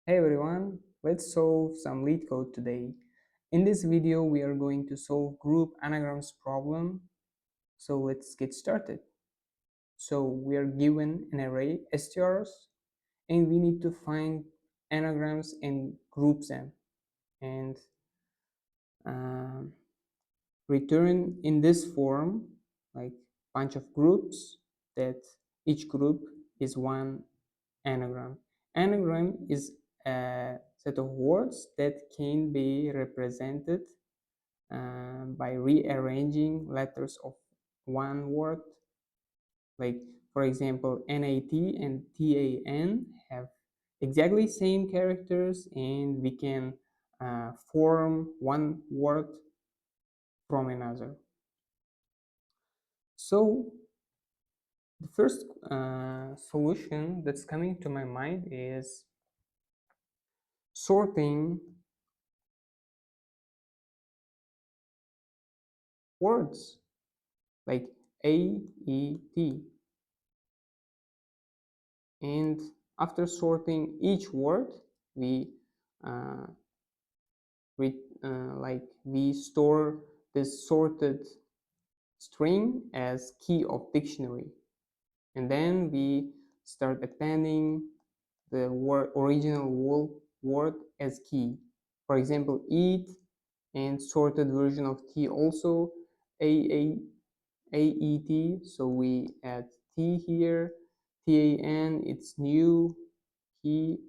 Hey everyone, let's solve some lead code today. In this video, we are going to solve group anagrams problem. So let's get started. So we are given an array strs and we need to find anagrams and group them and um, return in this form like bunch of groups that each group is one anagram. Anagram is a set of words that can be represented by rearranging letters of one word. Like, for example, NAT and TAN have exactly same characters, and we can form one word from another. So the first solution that's coming to my mind is sorting words like A, E, T. And after sorting each word, we uh, we store this sorted string as key of dictionary, and then we start appending the original word as key. For example, eat and sorted version of T also a AET, so we add T here, TAN, it's new, T,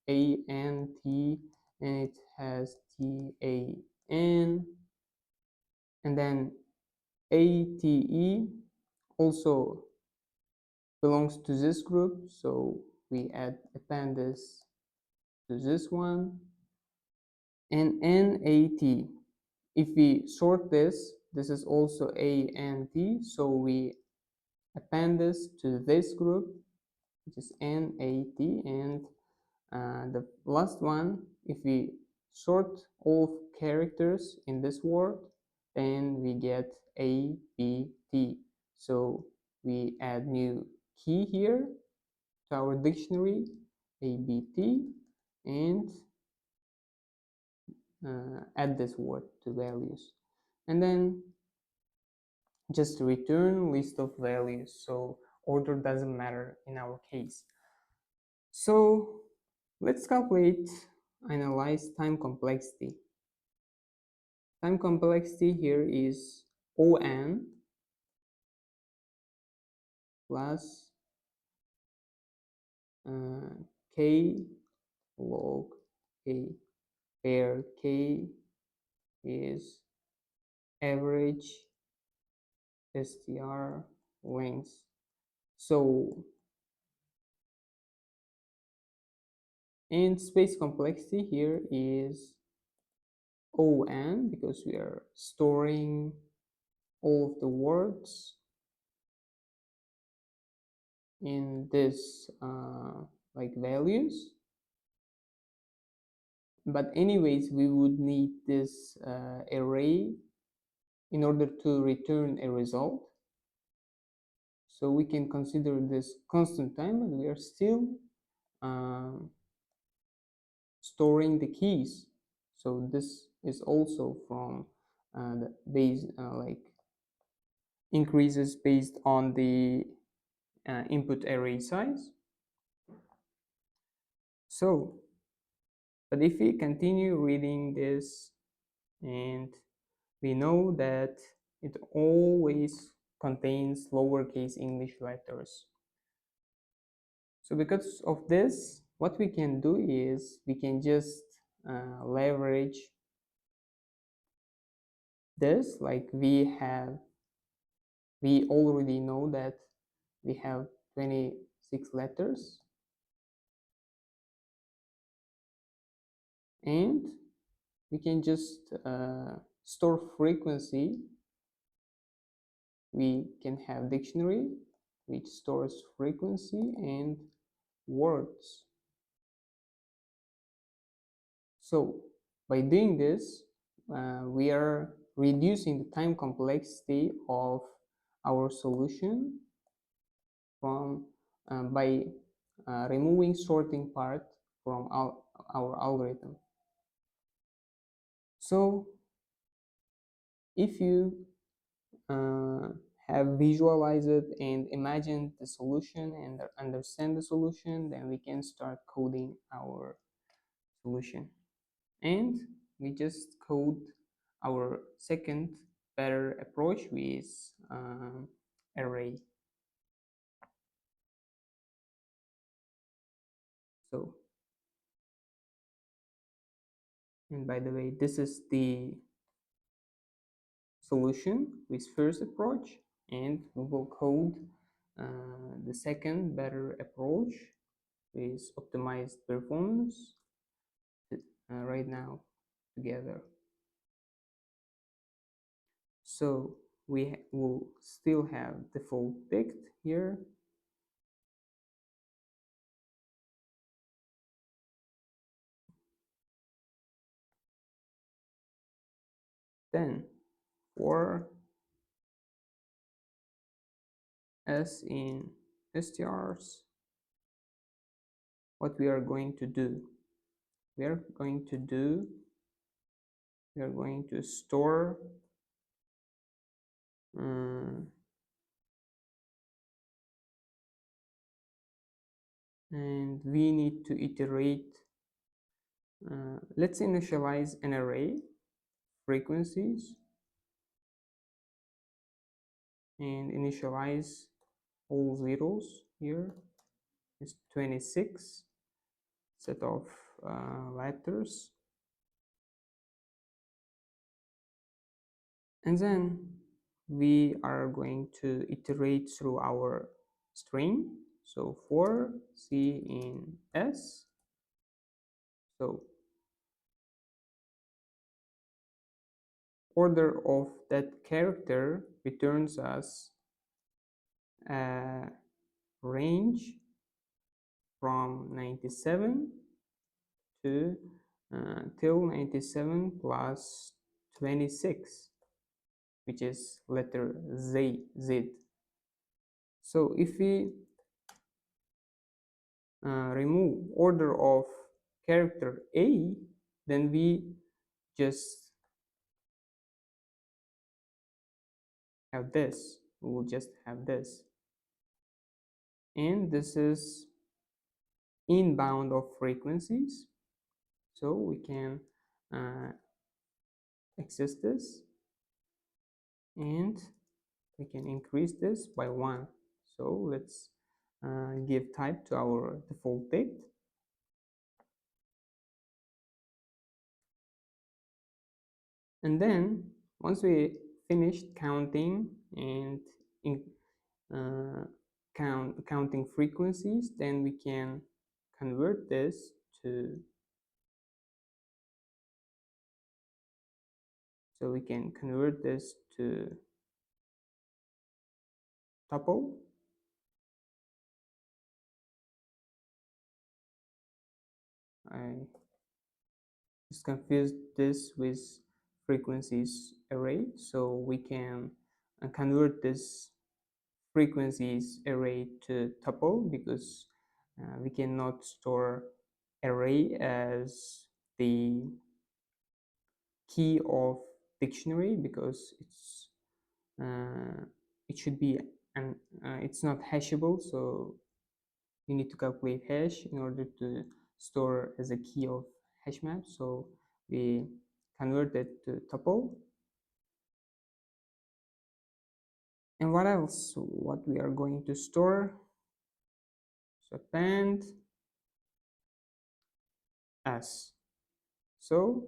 ANT, and it has TAN, and then ATE also belongs to this group, so we append this to this one, and NAT. If we sort this, this is also ANT, so we append this to this group, which is NAT, and the last one, if we sort all characters in this word, then we get ABT. So we add new key here to our dictionary, ABT, and add this word to values. And then just return list of values. So order doesn't matter in our case. So let's calculate, analyze time complexity. Time complexity here is On plus K log K, where K is average str length. So, and space complexity here is On, because we are storing all of the words in this like values. But anyways, we would need this array in order to return a result. So we can consider this constant time, but we are still storing the keys. So this is also from the base like increases based on the input array size. So, but if we continue reading this, and we know that it always contains lowercase English letters. So because of this, what we can do is we can just leverage this. Like we already know that we have 26 letters, and we can just store frequency. We can have dictionary which stores frequency and words. So by doing this, we are reducing the time complexity of our solution from by removing sorting part from our algorithm. So if you uh, have visualized it and imagined the solution and understand the solution, then we can start coding our solution. And we just code our second better approach with array. So, and by the way, this is the solution with first approach, and we will code the second better approach with optimized performance right now together. So we will still have default text here. Then for s in strs, what we are going to do, we are going to store and we need to iterate. Let's initialize an array frequencies and initialize all zeros. Here is 26 set of letters, and then we are going to iterate through our string. So for c in s, so order of that character returns us a range from 97 to till 97 plus 26, which is letter Z. So if we remove order of character A, then we just have this. We will just have this. And this is inbound of frequencies. So we can access this and we can increase this by 1. So let's give type to our default text. And then once we finished counting and uh, counting frequencies, then we can convert this to, so we can convert this to tuple. I just confused this with frequencies array, so we can convert this frequencies array to tuple, because we cannot store array as the key of dictionary, because it should be and it's not hashable, so you need to calculate hash in order to store as a key of hash map. So we convert it to tuple. And what else? What we are going to store? So append s. So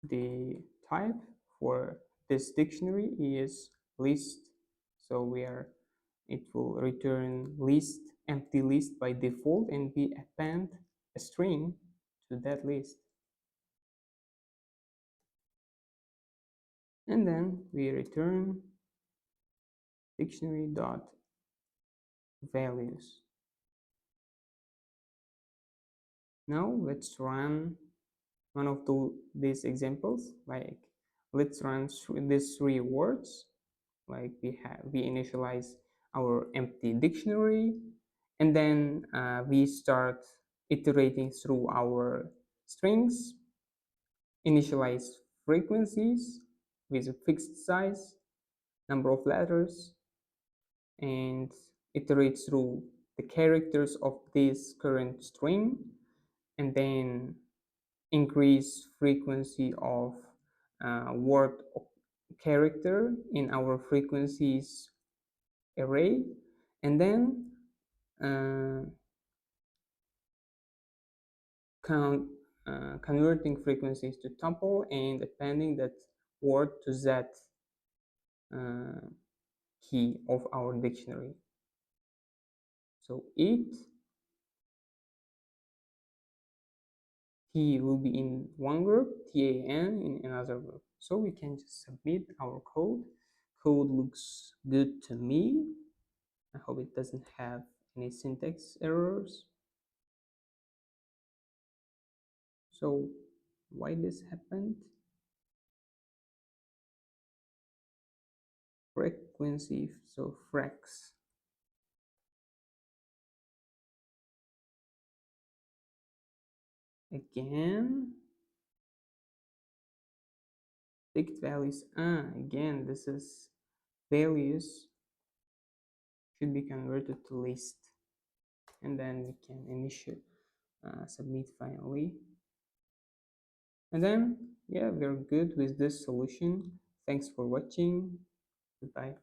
the type for this dictionary is list. So it will return list, empty list by default, and we append a string to that list. And then we return dictionary dot values. Now let's run one of these examples. Like, let's run through these 3 words. Like we initialize our empty dictionary, and then we start iterating through our strings, initialize frequencies with a fixed size, number of letters, and iterate through the characters of this current string, and then increase frequency of word character in our frequencies array, and then uh, count converting frequencies to tuple and appending that word to that uh, key of our dictionary. So it T will be in one group, TAN in another group. So we can just submit our code. Code looks good to me. I hope it doesn't have any syntax errors. So why this happened? Frequency, so frex. Again, ticked values. Again, this is values should be converted to list, and then we can initiate submit finally. And then, yeah, we're good with this solution. Thanks for watching. Goodbye.